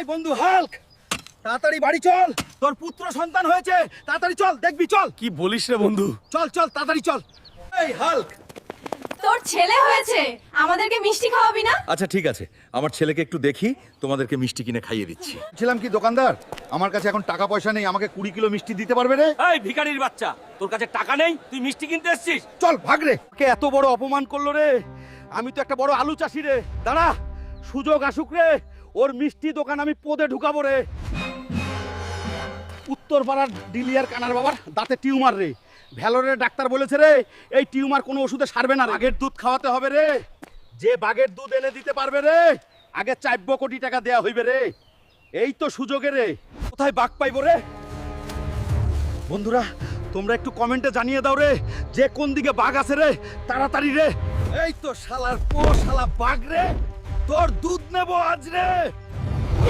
এই বন্ধু হাল্ক, তাড়াতাড়ি বাড়ি চল, তোর পুত্র সন্তান হয়েছে, তাড়াতাড়ি চল, দেখবি চল। কি বলিস রে বন্ধু? চল চল তাড়াতাড়ি চল। এই হাল্ক, তোর ছেলে হয়েছে, আমাদেরকে মিষ্টি খাওয়াবি না? আচ্ছা ঠিক আছে, আমার ছেলেকে একটু দেখি, তোমাদেরকে মিষ্টি কিনে খাইয়ে দিচ্ছি। ছিলাম কি দোকানদার, আমার কাছে এখন টাকা পয়সা নেই, আমাকে 20 কিলো মিষ্টি দিতে পারবে রে? এই ভিখারির বাচ্চা, তোর কাছে টাকা নেই, তুই মিষ্টি কিনতে এসেছিস? চল ভাগ রে। কে এত বড় অপমান করলো রে? আমি তো একটা বড় আলু চাষি রে। দাঁড়া, সুযোগ আসুক রে, ওর মিষ্টি দোকান আমি পদে ঢুকাবো রে। উত্তর পাড়ার ডিলিয়ার কানার বাবার দাঁতে টিউমার রে। ভ্যালোরের ডাক্তার বলেছে রে, এই টিউমার কোনো ওষুধে সারবে না। বাঘের দুধ খাওয়াতে হবে রে। যে বাঘের দুধ এনে দিতে পারবে রে, আগে 4 কোটি টাকা দেয়া হইবে রে। এই তো সুযোগে রে। কোথায় বাঘ পাইবো রে? বন্ধুরা তোমরা একটু কমেন্টে জানিয়ে দাও রে, যে কোন দিকে বাঘ আছে রে, তাড়াতাড়ি রে। এই তো শালার শালা বাঘ রে, তোর দুধ নেবো আজ রে।